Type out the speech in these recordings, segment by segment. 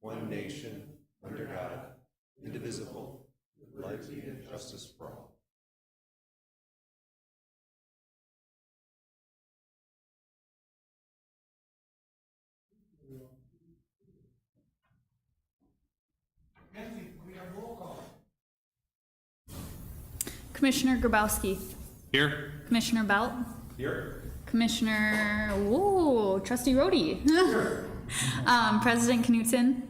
one nation, under God, indivisible, with liberty and justice for all. Commissioner Grabowski. Here. Commissioner Belt. Here. Commissioner, Trustee Rhodey. President Knutson.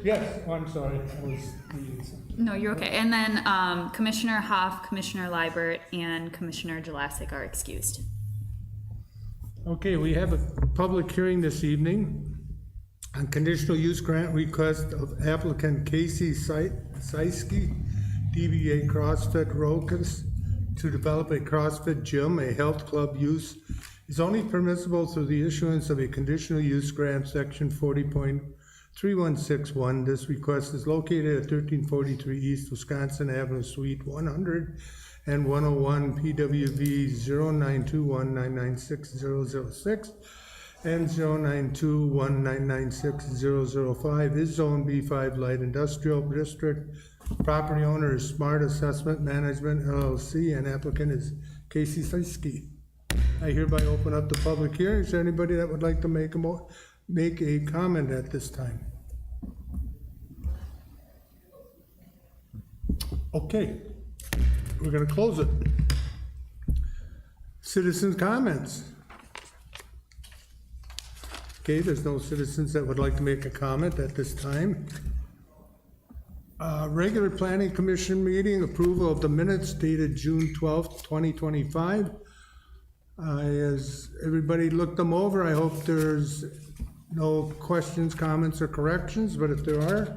Yes, oh, I'm sorry, I was reading something. No, you're okay. And then Commissioner Hoff, Commissioner Liebert, and Commissioner Jelassic are excused. Okay, we have a public hearing this evening on conditional use grant request of applicant Casey Sisky, DBA CrossFit Rokas, to develop a CrossFit gym. A health club use is only permissible through the issuance of a conditional use grant, section 40.3161. This request is located at 1343 East Wisconsin Avenue, Suite 100 and 101, PWV 0921996006 and 0921996005 is Zone B5 Light Industrial District. Property owner is Smart Assessment Management LLC and applicant is Casey Sisky. I hereby open up the public hearing. Is there anybody that would like to make a comment at this time? Okay, we're gonna close it. Citizens' comments. Okay, there's no citizens that would like to make a comment at this time. Regular Planning Commission meeting, approval of the minutes dated June 12th, 2025. As everybody looked them over, I hope there's no questions, comments, or corrections, but if there are,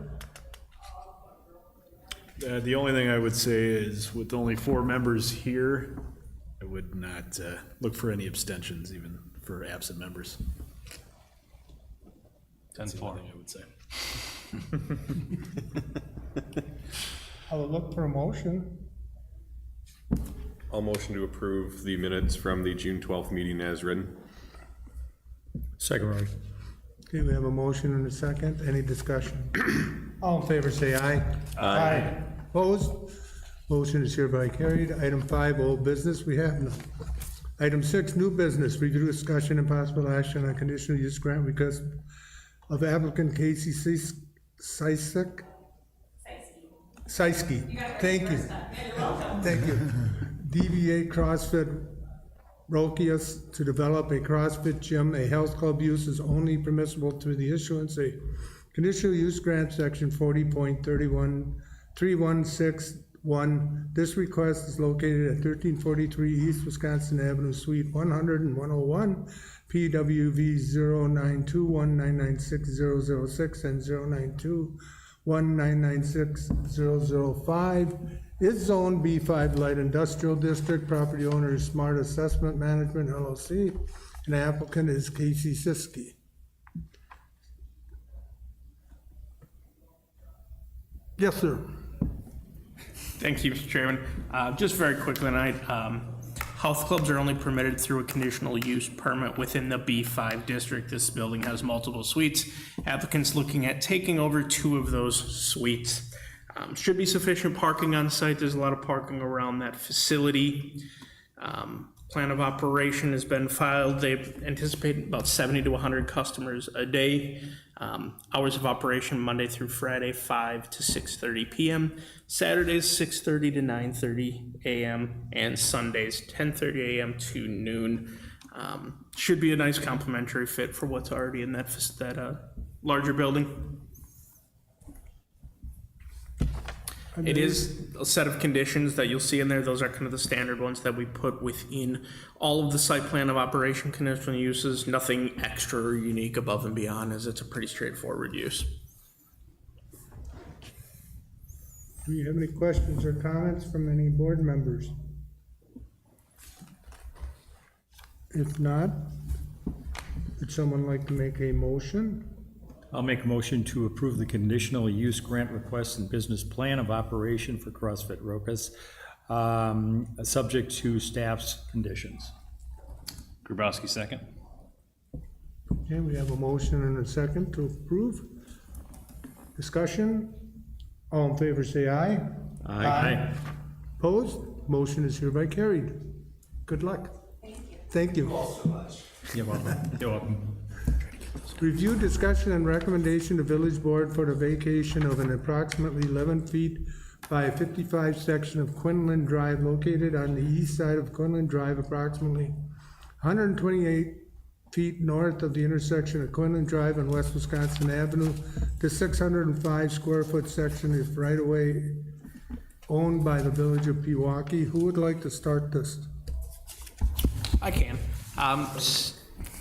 The only thing I would say is with only 4 members here, I would not look for any abstentions even for absent members. 10-4. That's the only thing I would say. I'll look for a motion. I'll motion to approve the minutes from the June 12th meeting as written. Second, Roy. Okay, we have a motion and a second. Any discussion? All in favor, say aye. Aye. Opposed? Motion is hereby carried. Item 5, old business, we have none. Item 6, new business, review, discussion, and possible action on conditional use grant request of applicant Casey Sisky. Thank you. Thank you. DBA CrossFit Rokius to develop a CrossFit gym. A health club use is only permissible through the issuance of conditional use grant, section 40.3161. This request is located at 1343 East Wisconsin Avenue, Suite 100 and 101, PWV 0921996006 and 0921996005. Is Zone B5 Light Industrial District. Property owner is Smart Assessment Management LLC, and applicant is Casey Sisky. Yes, sir. Thank you, Mr. Chairman. Just very quickly tonight, health clubs are only permitted through a conditional use permit within the B5 district. This building has multiple suites. Applicants looking at taking over 2 of those suites. Should be sufficient parking on site. There's a lot of parking around that facility. Plan of operation has been filed. They anticipate about 70 to 100 customers a day. Hours of operation Monday through Friday, 5 to 6:30 p.m. Saturdays, 6:30 to 9:30 a.m. and Sundays, 10:30 a.m. to noon. Should be a nice complementary fit for what's already in that larger building. It is a set of conditions that you'll see in there. Those are kind of the standard ones that we put within all of the site plan of operation conditional uses. Nothing extra or unique above and beyond, as it's a pretty straightforward use. Do you have any questions or comments from any board members? If not, would someone like to make a motion? I'll make a motion to approve the conditional use grant request and business plan of operation for CrossFit Rokas, subject to staff's conditions. Grabowski, second. Okay, we have a motion and a second to approve. Discussion? All in favor, say aye. Aye. Opposed? Motion is hereby carried. Good luck. Thank you. You're welcome. You're welcome. Review, discussion, and recommendation to village board for the vacation of an approximately 11 feet by 55 section of Quinlan Drive located on the east side of Quinlan Drive, approximately 128 feet north of the intersection of Quinlan Drive and West Wisconsin Avenue. The 605 square foot section is right away owned by the village of Pewaukee. Who would like to start this? I can.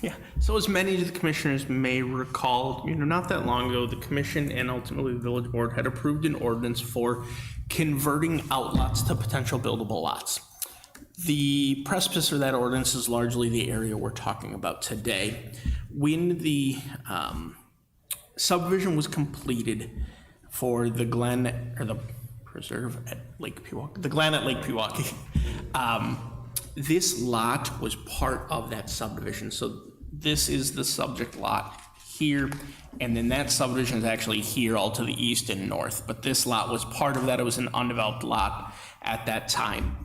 Yeah, so as many of the commissioners may recall, not that long ago, the commission and ultimately the village board had approved an ordinance for converting outlots to potential buildable lots. The precipice of that ordinance is largely the area we're talking about today. When the subdivision was completed for the Glen, or the preserve at Lake Pewaukee, the Glen at Lake Pewaukee, this lot was part of that subdivision. So this is the subject lot here, and then that subdivision is actually here all to the east and north. But this lot was part of that. It was an undeveloped lot at that time.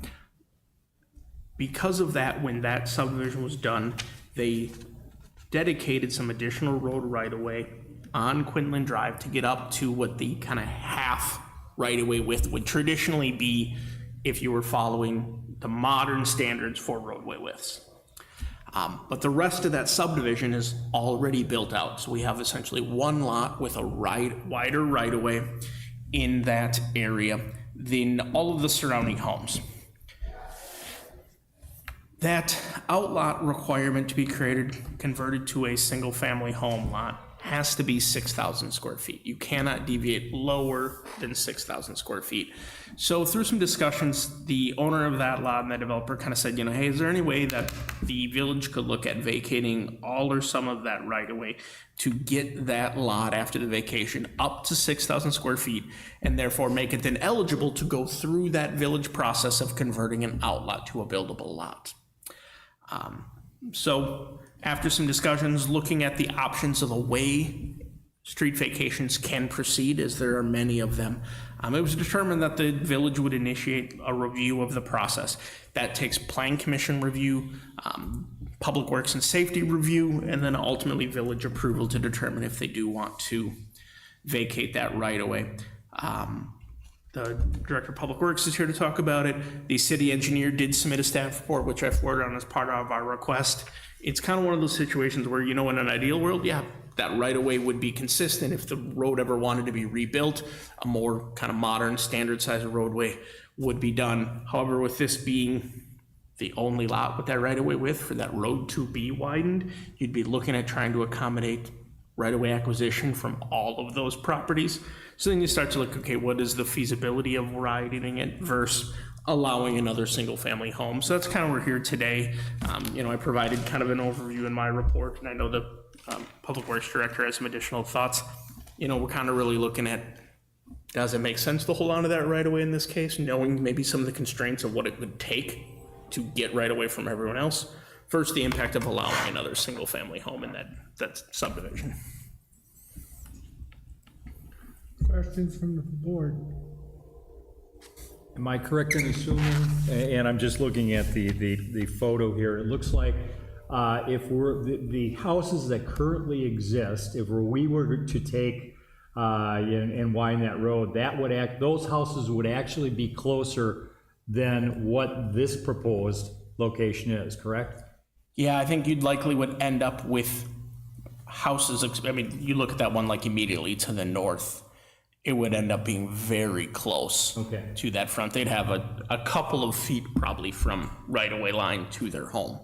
Because of that, when that subdivision was done, they dedicated some additional road right-of-way on Quinlan Drive to get up to what the kind of half right-of-way width would traditionally be if you were following the modern standards for roadway widths. But the rest of that subdivision is already built out. So we have essentially one lot with a wider right-of-way in that area than all of the surrounding homes. That outlot requirement to be converted to a single-family home lot has to be 6,000 square feet. You cannot deviate lower than 6,000 square feet. So through some discussions, the owner of that lot and the developer kind of said, hey, is there any way that the village could look at vacating all or some of that right away to get that lot after the vacation up to 6,000 square feet and therefore make it then eligible to go through that village process of converting an outlot to a buildable lot. So after some discussions, looking at the options of the way street vacations can proceed, as there are many of them, it was determined that the village would initiate a review of the process. That takes Plan Commission review, Public Works and Safety review, and then ultimately village approval to determine if they do want to vacate that right away. The Director of Public Works is here to talk about it. The city engineer did submit a staff report, which I forwarded on as part of our request. It's kind of one of those situations where, in an ideal world, yeah, that right-of-way would be consistent. If the road ever wanted to be rebuilt, a more kind of modern, standard-sized roadway would be done. However, with this being the only lot with that right-of-way width for that road to be widened, you'd be looking at trying to accommodate right-of-way acquisition from all of those properties. So then you start to look, okay, what is the feasibility of widening it versus allowing another single-family home? So that's kind of where we're here today. I provided kind of an overview in my report, and I know the Public Works Director has some additional thoughts. We're kind of really looking at, does it make sense to hold on to that right-of-way in this case, knowing maybe some of the constraints of what it would take to get right-of-way from everyone else, versus the impact of allowing another single-family home in that subdivision. Questions from the board? Am I correct in assuming, and I'm just looking at the photo here, it looks like if we're, the houses that currently exist, if we were to take and widen that road, those houses would actually be closer than what this proposed location is, correct? Yeah, I think you'd likely would end up with houses, you look at that one like immediately to the north, it would end up being very close to that front. They'd have a couple of feet probably from right-of-way line to their home.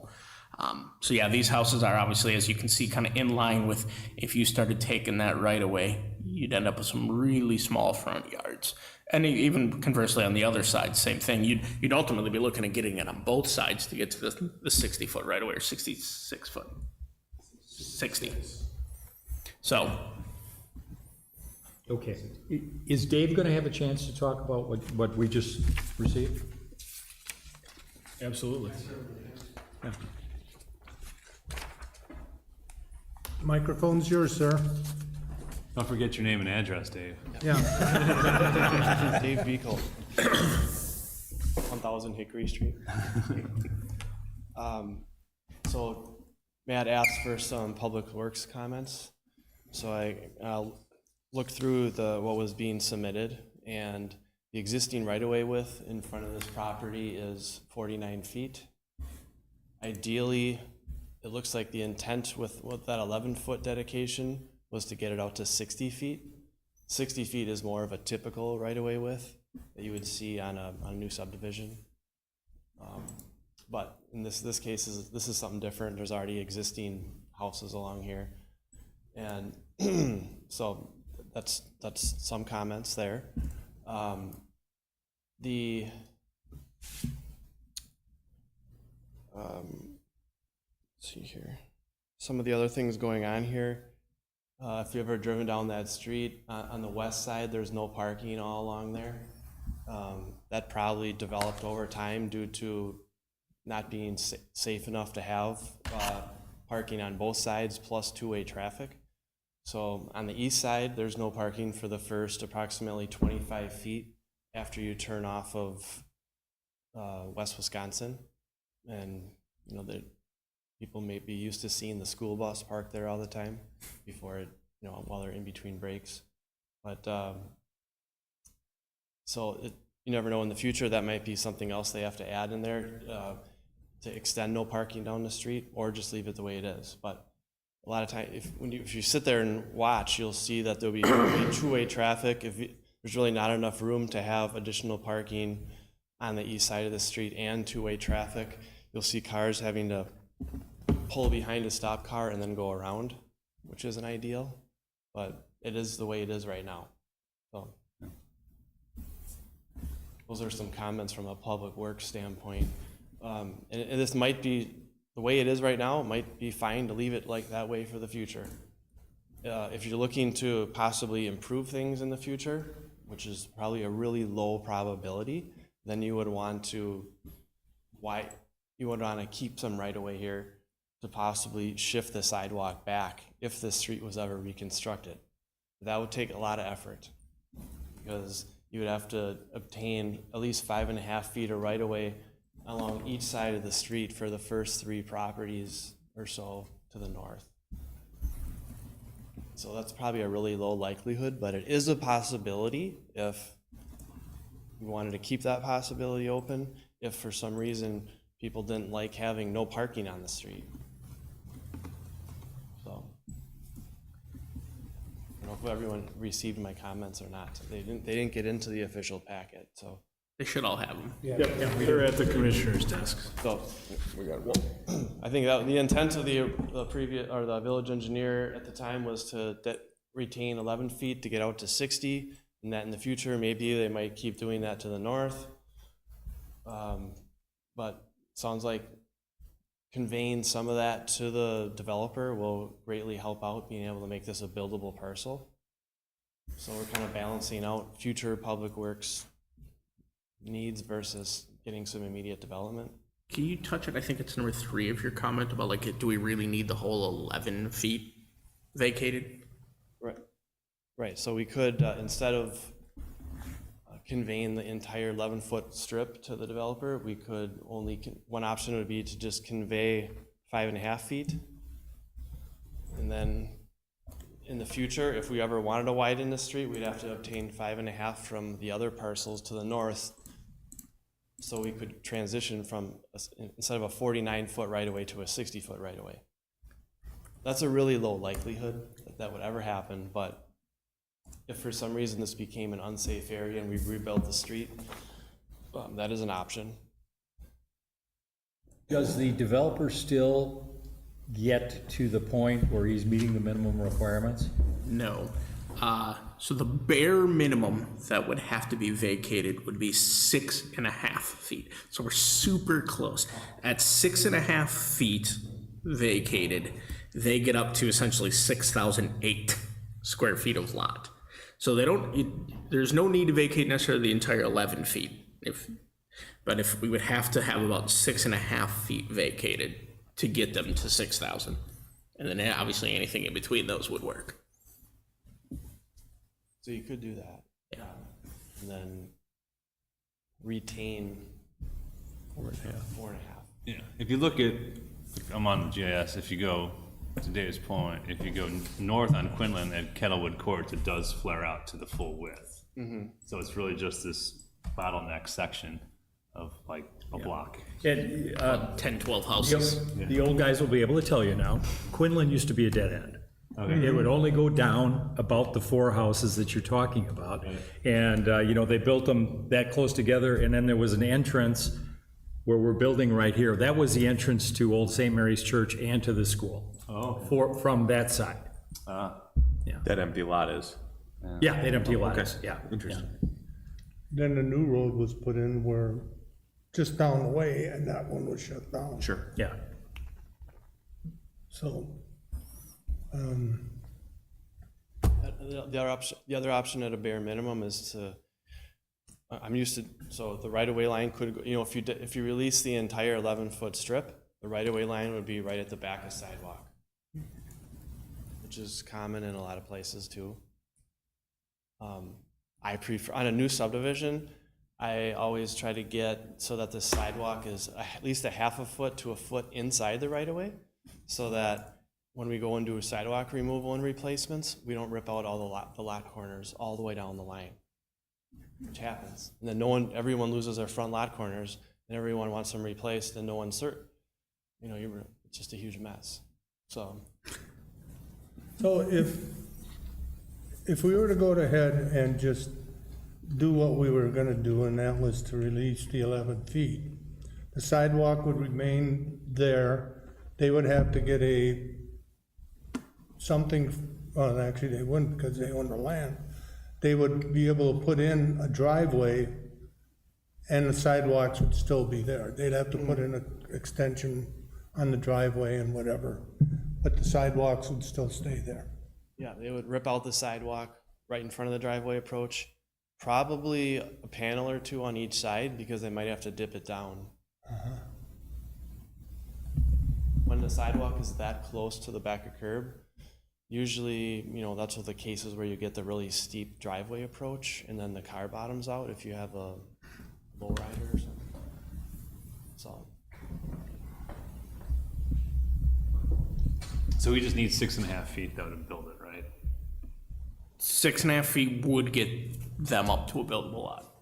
So yeah, these houses are obviously, as you can see, kind of in line with if you started taking that right-of-way, you'd end up with some really small front yards. And even conversely on the other side, same thing. You'd ultimately be looking at getting it on both sides to get to the 60-foot right-of-way, or 66-foot. 60. So. Okay. Is Dave going to have a chance to talk about what we just received? Absolutely. Yeah. Microphone's yours, sir. Don't forget your name and address, Dave. Yeah. Dave Beekle, 1000 Hickory Street. So Matt asked for some public works comments. So I looked through what was being submitted, and the existing right-of-way width in front of this property is 49 feet. Ideally, it looks like the intent with that 11-foot dedication was to get it out to 60 feet. 60 feet is more of a typical right-of-way width that you would see on a new subdivision. But in this case, this is something different. There's already existing houses along here. And so that's some comments there. Let's see here. Some of the other things going on here. If you've ever driven down that street, on the west side, there's no parking all along there. That probably developed over time due to not being safe enough to have parking on both sides plus two-way traffic. So on the east side, there's no parking for the first approximately 25 feet after you turn off of West Wisconsin. And, you know, people may be used to seeing the school bus parked there all the time before it, you know, while they're in between breaks. But you never know in the future, that might be something else they have to add in there to extend no parking down the street, or just leave it the way it is. But a lot of time, if you sit there and watch, you'll see that there'll be two-way traffic. There's really not enough room to have additional parking on the east side of the street and two-way traffic. You'll see cars having to pull behind a stop car and then go around, which isn't ideal, but it is the way it is right now. So those are some comments from a public works standpoint. And this might be, the way it is right now, it might be fine to leave it like that way for the future. If you're looking to possibly improve things in the future, which is probably a really low probability, then you would want to keep some right away here to possibly shift the sidewalk back if the street was ever reconstructed. That would take a lot of effort, because you would have to obtain at least 5.5 feet of right of way along each side of the street for the first 3 properties or so to the north. So that's probably a really low likelihood, but it is a possibility if we wanted to keep that possibility open, if for some reason people didn't like having no parking on the street. So I don't know if everyone received my comments or not. They didn't get into the official packet, so. They should all have them. They're at the commissioner's desk. So, I think that the intent of the previous, or the village engineer at the time, was to retain 11 feet to get out to 60, and that in the future, maybe they might keep doing that to the north. But sounds like conveying some of that to the developer will greatly help out being able to make this a buildable parcel. So we're kind of balancing out future public works needs versus getting some immediate development. Can you touch it? I think it's number 3 of your comment about, like, do we really need the whole 11 feet vacated? Right. So we could, instead of conveying the entire 11-foot strip to the developer, we could one option would be to just convey 5.5 feet. And then in the future, if we ever wanted to widen the street, we'd have to obtain 5.5 from the other parcels to the north. So we could transition from, instead of a 49-foot right-of-way to a 60-foot right-of-way. That's a really low likelihood that would ever happen, but if for some reason this became an unsafe area and we rebuilt the street, that is an option. Does the developer still get to the point where he's meeting the minimum requirements? No. So the bare minimum that would have to be vacated would be 6.5 feet. So we're super close. At 6.5 feet vacated, they get up to essentially 6,008 square feet of lot. So there's no need to vacate necessarily the entire 11 feet. But if we would have to have about 6.5 feet vacated to get them to 6,000. And then obviously anything in between those would work. So you could do that. Yeah. And then retain 4.5. Yeah, if you look at, I'm on the GIS, if you go to Dave's point, if you go north on Quinlan at Kettlewood Courts, it does flare out to the full width. So it's really just this bottleneck section of like a block. And, 10, 12 houses. the old guys will be able to tell you now, Quinlan used to be a dead end. It would only go down about the 4 houses that you're talking about. And, you know, they built them that close together, and then there was an entrance where we're building right here. That was the entrance to Old St. Mary's Church and to the school. From that side. That empty lot is. Yeah, they'd empty lots, yeah. Interesting. Then the new road was put in where, just down the way, and that one was shut down. Sure. Yeah. So, The other option at a bare minimum is to, I'm used to, so the right-of-way line could, go, you know, if you release the entire 11-foot strip, the right-of-way line would be right at the back of sidewalk, which is common in a lot of places too. I prefer, on a new subdivision, I always try to get so that the sidewalk is at least a half a foot to a foot inside the right-of-way, so that when we go and do sidewalk removal and replacements, we don't rip out all the lot corners all the way down the line, which happens. And then everyone loses their front lot corners, and everyone wants them replaced, and no one's certain. You know, it's just a huge mess. So if we were to go ahead and just do what we were gonna do, and that was to release the 11 feet, the sidewalk would remain there. They would have to get well, actually they wouldn't, because they own the land. They would be able to put in a driveway, and the sidewalks would still be there. They'd have to put in an extension on the driveway and whatever, but the sidewalks would still stay there. yeah, they would rip out the sidewalk right in front of the driveway approach, probably a panel or two on each side, because they might have to dip it down. When the sidewalk is that close to the back of curb, usually, you know, that's what the cases where you get the really steep driveway approach, and then the car bottoms out if you have a lowrider or something. So, So we just need 6.5 feet though to build it, right? 6.5 feet would get them up to a buildable lot.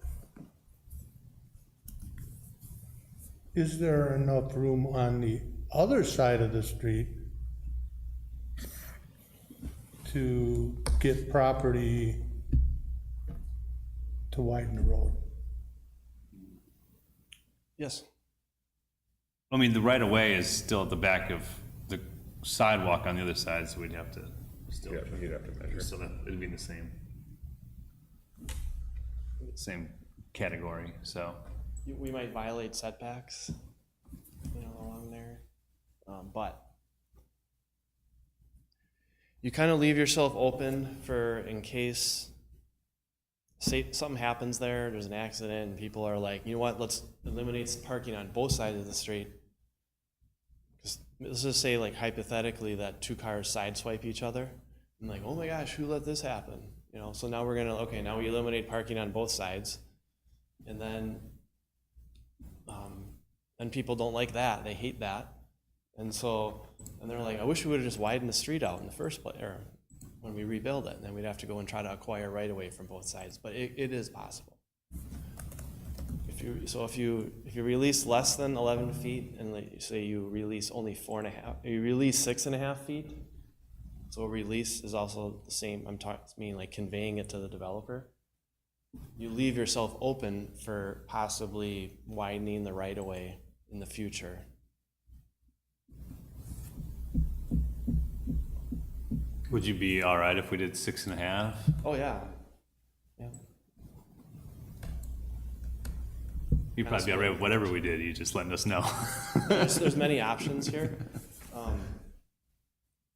Is there enough room on the other side of the street to get property to widen the road? yes, I mean, the right of way is still at the back of the sidewalk on the other side, so we'd have to still. You'd have to measure. So that it'd be in the same category, so. we might violate setbacks, you know, along there, but you kind of leave yourself open for, in case, say something happens there's an accident, and people are like, you know what, let's eliminate parking on both sides of the street. Because let's just say, like, hypothetically, that 2 cars sideswipe each other. I'm like, oh my gosh, who let this happen? You know, so now we're gonna, okay, now we eliminate parking on both sides. And then people don't like that, they hate that. And so, and they're like, I wish we would've just widened the street out in the first place, or when we rebuild it, and then we'd have to go and try to acquire right away from both sides, but it is possible. If you release less than 11 feet, and like, say you release only 4.5, you release 6.5 feet, so release is also the same, meaning like conveying it to the developer. You leave yourself open for possibly widening the right of way in the future. Would you be all right if we did 6.5? Oh, yeah. Yeah. You'd probably be all right with whatever we did, you just letting us know. There's many options here.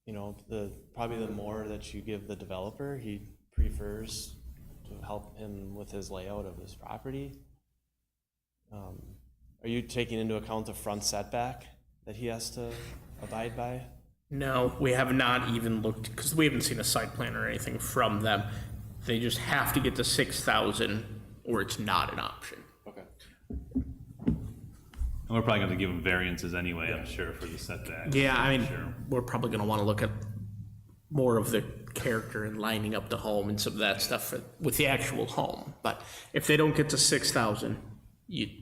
You know, probably the more that you give the developer, he prefers to help him with his layout of his property. Are you taking into account the front setback that he has to abide by? No, we have not even looked, because we haven't seen a site plan or anything from them. They just have to get to 6,000 or it's not an option. Okay. And we're probably gonna give them variances anyway, I'm sure, for the setback. Yeah, I mean, Sure. we're probably gonna wanna look at more of the character and lining up the home and some of that stuff with the actual home. But if they don't get to 6,000,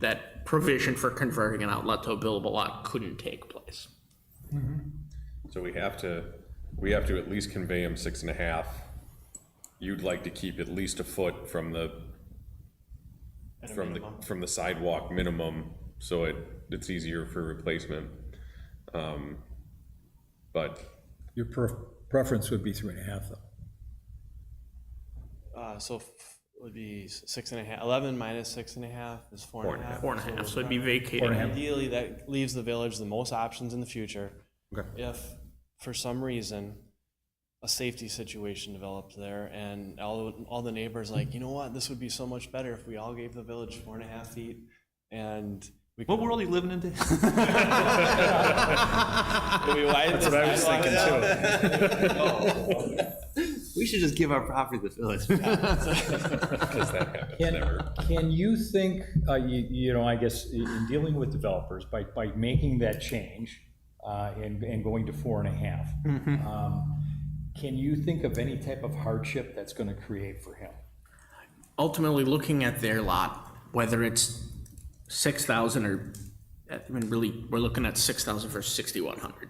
that provision for converting an outlet to a buildable lot couldn't take place. So we have to at least convey them 6.5. You'd like to keep at least a foot from the sidewalk minimum, so it's easier for replacement. But Your preference would be 3.5 though. So it would be 6.5, 11 minus 6.5 is 4.5. 4.5, so it'd be vacating. Ideally, that leaves the village the most options in the future. Okay. If, for some reason, a safety situation developed there and all the neighbors like, you know what, this would be so much better if we all gave the village 4.5 feet and we could. What world are you living in, Dave? That's what I was thinking too. We should just give our property to the village. because that happens never. Can you think, you know, I guess in dealing with developers, by making that change and going to 4.5, can you think of any type of hardship that's gonna create for him? Ultimately, looking at their lot, whether it's 6,000 or, I mean, really, we're looking at 6,000 versus 6,100.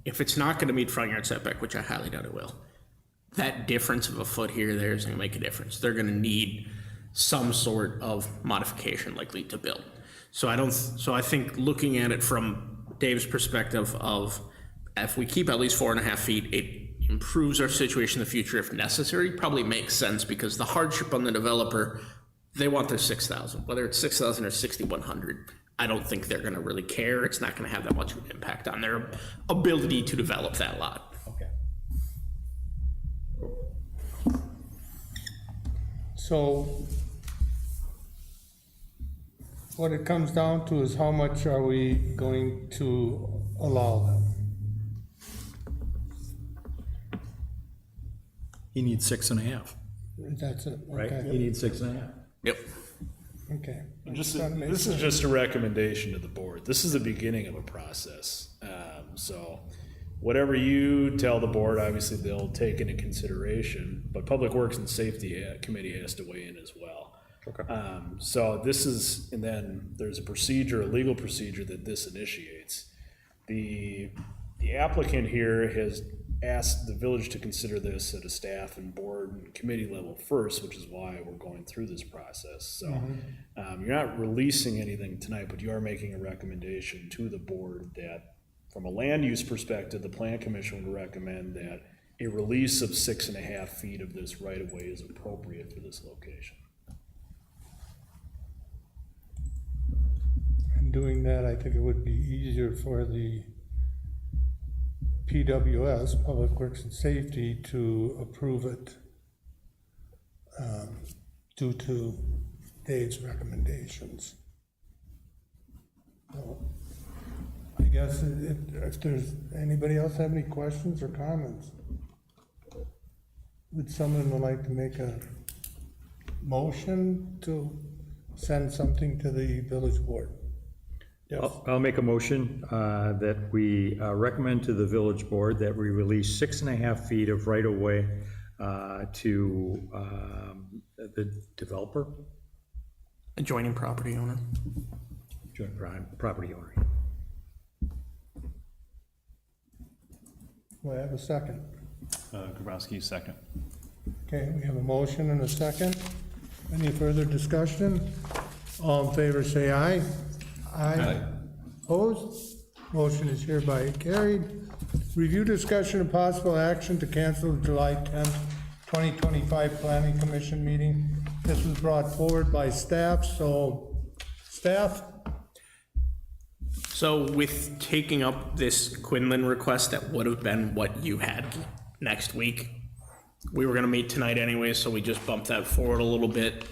If it's not gonna meet front yard setback, which I highly doubt it will, that difference of a foot here or there is gonna make a difference. They're gonna need some sort of modification likely to build. So I think looking at it from Dave's perspective of, if we keep at least 4.5 feet, it improves our situation in the future if necessary, probably makes sense because the hardship on the developer, they want their 6,000, whether it's 6,000 or 6,100. I don't think they're gonna really care. It's not gonna have that much of an impact on their ability to develop that lot. Okay. So what it comes down to is how much are we going to allow them? He needs 6.5, That's it, right? okay. He needs 6.5. Yep. Okay. This is just a recommendation to the board. This is the beginning of a process. So whatever you tell the board, obviously they'll take into consideration, but Public Works and Safety Committee has to weigh in as well. Okay. So this is, and then there's a procedure, a legal procedure that this initiates. The applicant here has asked the village to consider this at a staff and board and committee level first, which is why we're going through this process. So you're not releasing anything tonight, but you are making a recommendation to the board that from a land use perspective, the plan commission would recommend that a release of 6.5 feet of this right of way is appropriate for this location. In doing that, I think it would be easier for the PWS, Public Works and Safety, to approve it due to Dave's recommendations. So, I guess if there's, anybody else have any questions or comments? Would someone like to make a motion to send something to the village board? Yes. I'll make a motion that we recommend to the village board that we release 6.5 feet of right-of-way to the developer, Adjoining property owner. joint property owner. Do I have a second? Grabowski, second. Okay, we have a motion and a second. Any further discussion? All in favor, say aye. Aye. Opposed? Motion is hereby carried. Review, discussion, and possible action to cancel the July 10th, 2025 Planning Commission meeting. This was brought forward by staff, so staff? So with taking up this Quinlan request, that would have been what you had next week. We were gonna meet tonight anyway, so we just bumped that forward a little bit.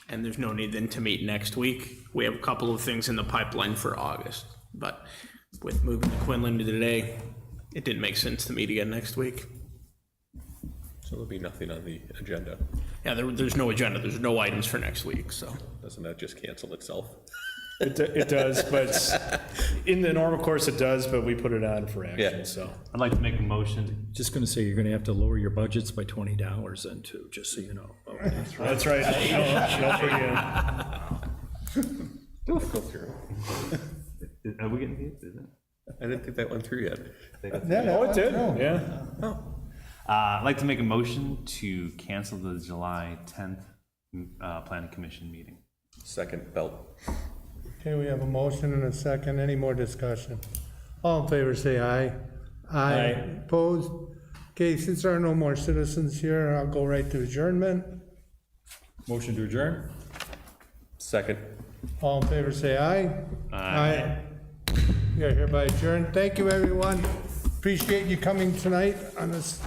And there's no need then to meet next week. We have a couple of things in the pipeline for August. But with moving the Quinlan to today, it didn't make sense to meet again next week. So there'll be nothing on the agenda. Yeah, there's no agenda, there's no items for next week, so. Doesn't that just cancel itself? It does, but in the normal course it does, but we put it on for Yeah. action, so. I'd like to make a motion. Just gonna say, you're gonna have to lower your budgets by $20 then too, just so you know. That's right. No forget. Go through. Are we getting paid? Is it? I didn't think that went through yet. Oh, it did, yeah. I'd like to make a motion to cancel the July 10th planning commission meeting. Second, Belt. Okay, we have a motion and a second. Any more discussion? All in favor, say aye. Aye. Opposed? Okay, since there are no more citizens here, I'll go right to adjournment. Motion to adjourn? Second. All in favor, say aye. Aye. We are hereby adjourned. Thank you, everyone. Appreciate you coming tonight on this